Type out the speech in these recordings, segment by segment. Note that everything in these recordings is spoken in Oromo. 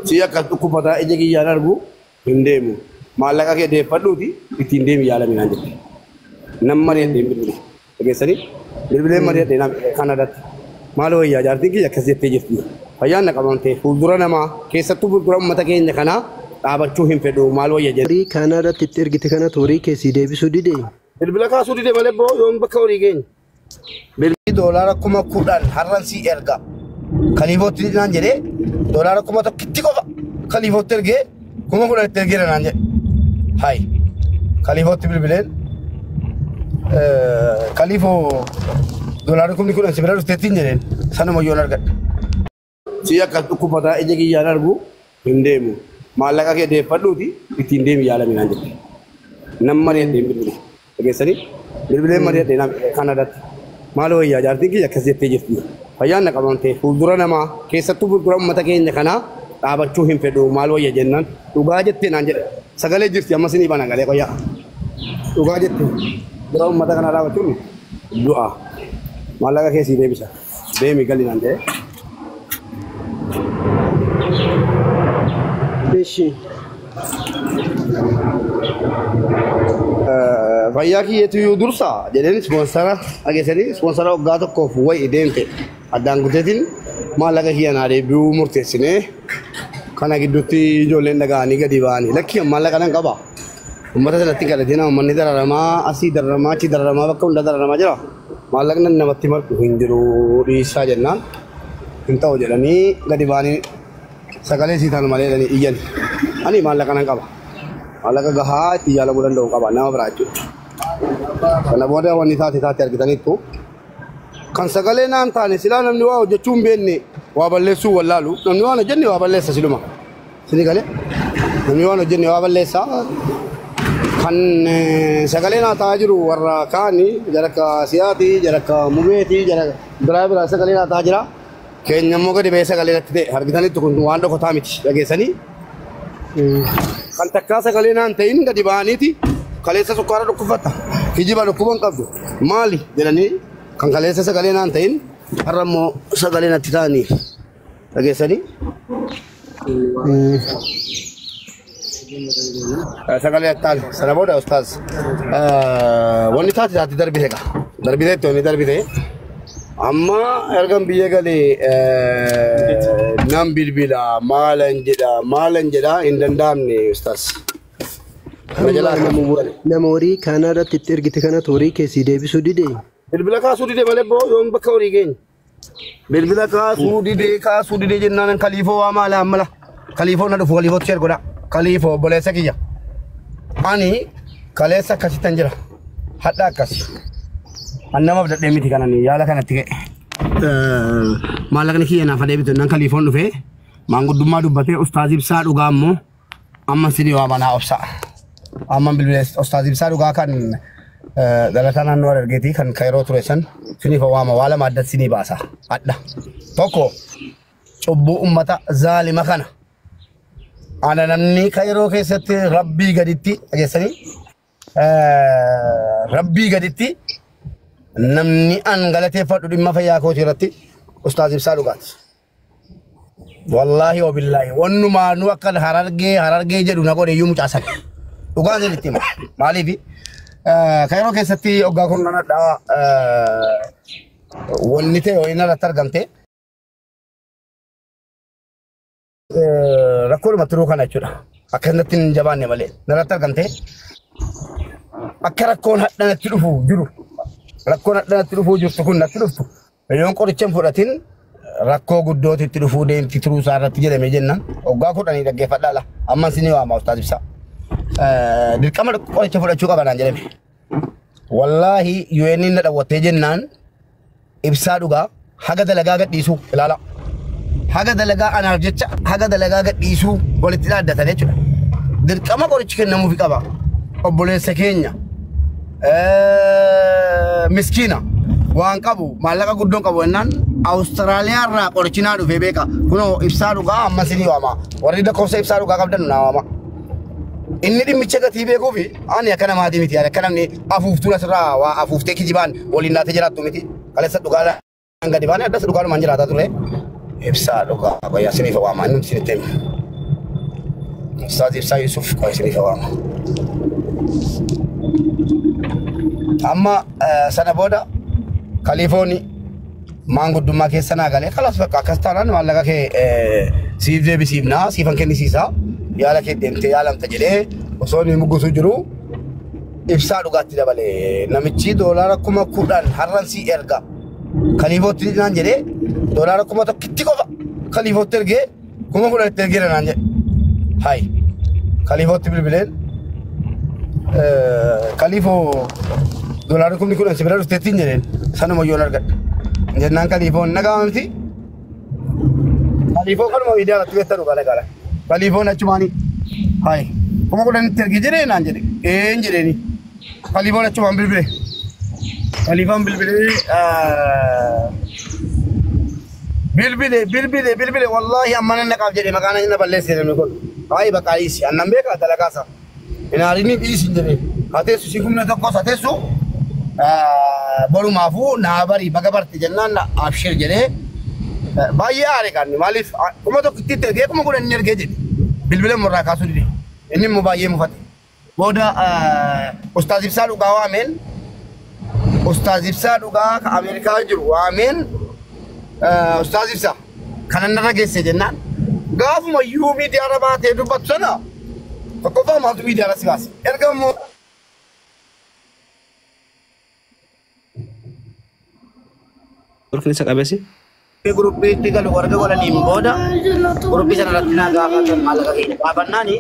Siya kaltu pada ejeki yanar gu hindemu. Malaka ke de paduti itindem yala minanje. Nammare de bilbil. Agesani bilbil mari de nam Canada. Malo ya jarti ki yakasete jisti. Fayana kamante fuldura nama kesatu fuldura ummata keenya kana dhaabachuu hin fedhu malo ya Ri Canada tittergite kana torii keesi deebisuu dide. bilbila kaasuu dide malee boo yoon bakka horii keenya. Bilbilli doolaara 10,000 har'ansi erga. Kaliifootti naan jedhee doolaara 1,000 qofa kaliifootti ergee 10,000 itti ergeera naan jedhe. Hai kaliifootti bilbileen kaliifoo doolaara 10,000 si bira dhufteettiin jedheen sanuma yoon argadhe. Siya kaltu pada ejeki yanar gu hindemu. Malaka ke de paduti itindem yala minanje. Nammare de bilbil. Agesani bilbil mari de nam Canada. Malo ya jarti ki yakasete jisti. Fayana kamante fuldura nama kesatu fuldura ummata keenya kana dhaabachuu hin fedhu malo ya jennan dhugaa jette naan jedhe. Sagalee jirti amma sinii bana galee qoya. Dhugaa jette dura ummata kana dhaabachuun du'a. Malaka ke si deebisa. Deemi gali naan jedhe. Beshi. Fayyaa kiyyeetu yoo dursa jedhanii sponsora ageessanii sponsora waggaa tokkoof wayi deemte addaan guteetiin maallaqa kiyyanaa deebi'uu murteessinee kana gidduutti ijoolleen dhaga'anii gadi ba'anii lakkii maallaqa nan qaba. Uummata sanatti kadhateen uummanni dararamaa asii dararamaa achi dararamaa bakka hunda dararamaa jira. Maallaqni namatti margu hin jiru dhiisaa jennaan hin ta'u jedhanii gadi ba'anii sagalee siitaan malee jedhanii iyyan. Ani maallaqa nan qaba. Maallaqa gahaa itti jaalamuu danda'u qaba nama biraa jechuudha. Kana booda wanni taate argitaniittu kan sagalee naan taane silaa namni waa hojjechuu hin beekne waa balleessuu wallaalu namni waan hojjenne waa balleessa siluma. Sini galee namni waan hojjenne waa balleessa kan sagalee naa taa'aa jiru warra kaanii jaraka siyaati jaraka mubeeti jaraka biraa sagalee naa taa'aa jira. Keenya immoo gadi ba'ee sagalee natti ta'e argitaniittu kun waan dhokotaa miti dhageessanii. Kan takkaa sagalee naan ta'in gadi ba'aniiti kaleessa sukkaara dhukkufatta kijiba dhukkuban qabdu maali jedhanii kan kaleessa sagalee naan ta'in har'a immoo sagalee natti ta'anii dhageessanii. Sagalee attaan sana booda ustaaz wanni taate darbite egaa darbiteetti wanni darbite amma ergan biyya galee nam bilbila maalan jedha hin danda'amne ustaaz. Namorii Canada tittergite kana torii keesi deebisuu dide. Bilbila kaasuu dide malee boo yoon bakka horii keenya. Bilbila kaasuu dide jennaan kaliifoo waa maala ammala. Kaliifoo na dhufu kaliifootti sheer godha. Kaliifoo obboleessa kiyya. Ani kaleessa akkasittan jira. Hadha akkasi. Annamaaf dadhee miti kanani yaala kanatti ka'e. Maallaqni kiyya naaf adeebitu nan kaliifoon dhufee maanguddummaa dubbatee ustaaz ibsaa dhugaa ammoo amma sidii waa manaa obsa. Amma bilbilees ustaaz ibsaa dhugaa kan dhalataa naannoo Harargeetii kan Kairoo ture san siniif waama waa lama adda sinii baasa. Adda. Tokko cubbuu ummata zaalima kana. Ana namni Kairoo keessatti rabbii gaditti dhageessanii rabbii gaditti namni an galateeffadhu dhimma fayyaa kootii irratti ustaaz ibsaa dhugaati. Wallaahi wabillaahi wannumaa nu akka harargee jedhu na godhe iyyuu mucaasan. Dhugaan sirriitti hima. Maaliifi Kairoo keessatti hoggaa kun nanadhaa wanni ta'e ho'iin irratti argamte rakkoodhuma turuu kana jechuudha. Akkasumatti hin jabaanne malee narratti argamte akka rakkoon hadhanatti dhufu jiru. Rakkoon hadhanatti dhufuu jirtu kun natti dhuftu. Yoon qoricha fudhatin rakkoo guddootti itti dhufuu deemti turuu isaa irratti jedhame jennaan hoggaa kudhanii dhaggeeffadhaadha. Amma sinii waama ustaaz ibsaa. Dirqama qoricha fudhachuu qaba naan jedhame. Wallaahi UN na dhawwattee jennaan ibsaa dhugaa haga dalagaa gadhiisuu ilaala. Haga dalagaa anaaf jecha haga dalagaa gadhiisuu walitti dhaaddatan jechuudha. Dirqama qorichi kennamuufi qaba. Obboleessa keenya miskiina waan qabu maallaqa guddoon qabu jennaan Awustiraaliyaa irraa qorichi naa dhufee beeka. Kunoo ibsaa dhugaa amma sinii waama. Warri lakkoofsa ibsaa dhugaa qabdan naa waama. Inni dhimmicha gatii beekuufi ani akka namaatii miti akka namni afuuftuun asirraa waa afuuftee kijibaan waliin naatee jiraattu miti. Kaleessa dhugaadhaan gadi baane addas dhugaadhumaan jiraataa ture. Ibsaa dhugaa bayyaa siniif waamaa inni sinitti himi. Ustaz Ibsaa Yusuf kau sini kawan. Amma sana boda Kalifooni maanguddummaa keessa naa galee kalas bakka akkas taanaan maallaqa kee siif deebisiifnaa siifan kennisiisaa yaala kee deemtee yaalamta jedhee osoo inni muggusu jiru ibsaa dhugaatti dabalee namichi doolaara 10,000 har'an si erga Kalifootti naan jedhee doolaara 1,000 qofa Kalifootti ergee 10,000 itti ergeera naan jedhe hai Kalifootti bilbileen Kalifoo doolaara 10,000 si bira dhufteettiin jedheen sanuma yoon argadhe jennaan Kalifoon nagaa miti Kalifoon kanuma miidiyaa irratti beektaa dhugaa nagaadha Kalifoon achumaanii hai 10,000 itti ergee jedhee naan jedhe een jedheeni Kalifoon achumaan bilbile Kalifoon bilbile wallahi amma nan naqaaf jedhe maqaan inni balleesse namni kun hai bakka dhiisi annan beekaa dalagaasa inaarini dhiisi jedhe hateessu si humna tokkos hateessu borumaafuu naa barii baga barte jennaan abshir jedhee baay'ee aare qaanni maaliif 1,000 itti ergee 10,000 inni ergee jedhe bilbila murraa kaasuu dide inni immoo baay'ee mufate booda Ustaaz Ibsaa dhugaa waameen Ustaaz Ibsaa dhugaa ka Ameerikaa jiru waameen Ustaaz Ibsaa kanan narra geesse jennaan gaafuma iyyuu miidiyaa irra baatee dubbattu sana tokkoffaa maaltu miidiyaa irra si baase erga immoo Orkisa qabesi. Grupi tiga lu warga golaniin booda grupi sana irratti naa gaafatan maallaqa keenya gaafannaani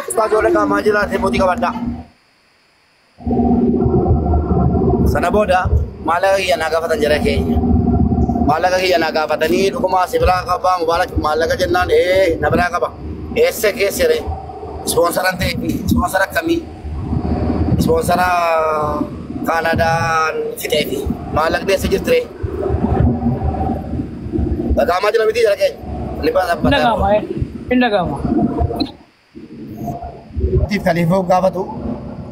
Ustaaz warra qaamaa jiraate mootii qabadhaa sana booda maallaqa kiyya naa gaafatan jara keenya maallaqa kiyya naa gaafatanii dhugumaa si biraa qabaa mubaarak maallaqa jennaan na biraa qaba eessa keessere ispoonsaran ta'e ispoonsara akkamii ispoonsara Kaanadaan fixee fi maallaqni eessa jirtire Gama aja nabi tidak kayak lepas apa? Pindah gama. Di Kalifo gama tu,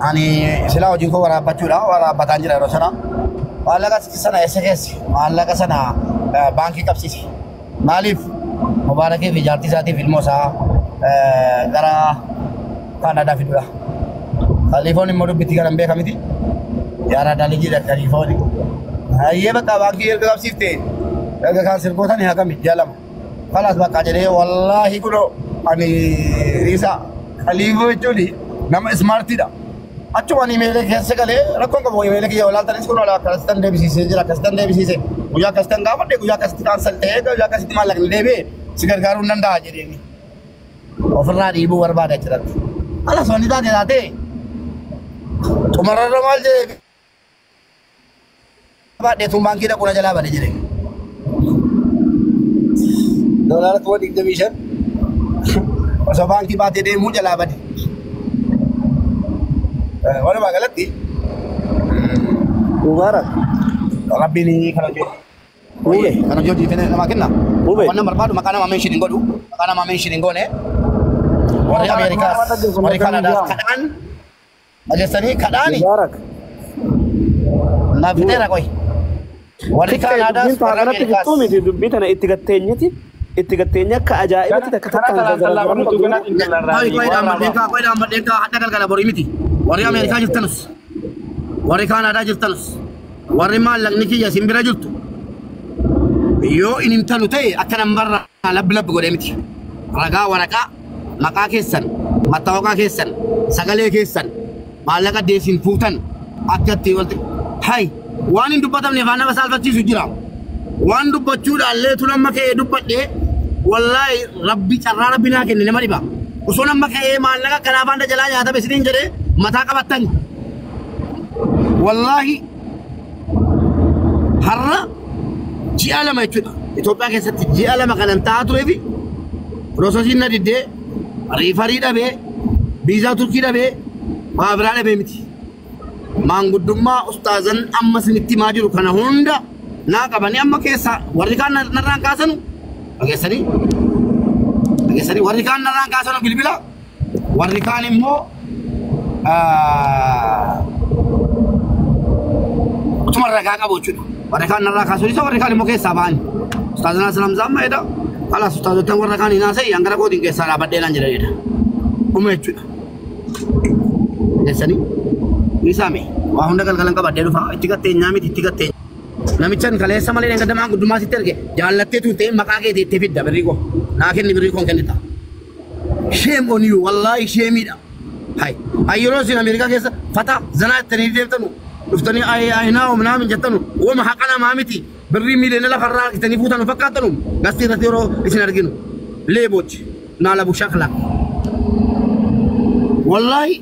ani sila ujung ko wala bacura wala batanjira rosana. Wala ka sana SKS, wala ka sana banki kapsis. Malif, mubarak vijarti saati filmosa gara Kanada fidura. Kalifo ni modu biti garambe kami ti. Yara daliji dah Kalifo ni. Iya betul banki kapsis te. Agak kan sirkotan ya kami jalan. Kalas bakal jadi wallahi kudo ani Risa Kalifu itu di nama smart tidak. Acu ani melek sekali. Rakon kamu melek ya walau tadi sekolah lah kastan deh bisnis je kastan deh bisnis. Uya kastan kapan deh uya kastan cancel deh uya kastan malah deh be. Segar garun nanda jadi ini. Offer lah ribu warba ada cerat. Alas wanita dia tadi. Cuma ramal je. Apa dia tumbang kita kuna jalan apa dia jadi. Dolar tua di division. Masa banki baate deh mu jala badi. Wala magalat di. Mubarak. Rabbi ni kalau jo. Oye, kalau jo di sana makin na. Mana berbadu makanan mamen shiringo du. Makanan mamen shiringo ne. Wari Amerika, wari Kanada kadaan. Aja sani kadaan ni. Mubarak. Na fitera koi. Wari Kanada, wari Amerika. Itu mesti dubbi tanah itti gattenya ka ajaa'ibatti takka takka koi dah merdeka ada kala bori miti. Wari Amerika jirtanus. Wari Kanada jirtanus. Wari malang niki ya simbira jirtu. Yo inim tanu tay akka nambarra lab gode miti. Raga waraka maqaa keessan mattawaqaa keessan sagalee keessan maallaqa deesin fuutan akkatti walti hay waan hin dubbatamne faana basaalfachiisu jira waan dubbachuudha illee tulamma ka'ee dubbadhe wallahi rabbi carraa rabbi naa kenne nama dhiba osoo namma ka'ee maallaqa kanaaf handa jalaa nyaatame isiniin jedhee mataa qabattan wallahi har'a ji'a lama jechuudha Itoophiyaa keessatti ji'a lama kanan ta'aa tureefi Prosesiin na diddee riifarii dhabee biizaa turkii dhabee waa biraa dhabee miti maanguddummaa ustaazan amma isinitti himaa jiru kana hunda naa qabanii amma keessa warri kaan narraan kaasanu dhageessanii warri kaan narraan kaasanu bilbila warri kaan immoo utuma ragaa qabu jechuudha warri kaan narraa kaasuu isa warri kaan immoo keessaa ba'ani ustaazan asalaam zaamma jedha Alas ustazotan warra kaan hinaa sai angara godin keessa dhaabadhee naan jedhanidha. dhuma jechuudha. Keessanii isaame waa hunda galgalan qabadee dhufa itti gatteenyaa miti itti gatteenya. Namichaan kaleessa malee gadamaa guddumaa sitti erge jaallattee tuutee maqaa keetii itti fidda birrii koo naa kenni birrii koon kennita. Shame on you wallahi shameidha. Hai yeroo isin Ameerikaa keessa fata zanaa ittanii deemtanu dhuftanii ayinaa omnaa min jettanu wama haqana maamiti birrii miiliyoona lafarraa argitanii fuutanu fakkaatanu gastii irratti yeroo isin arginu leebochi naa labu shakla. Wallahi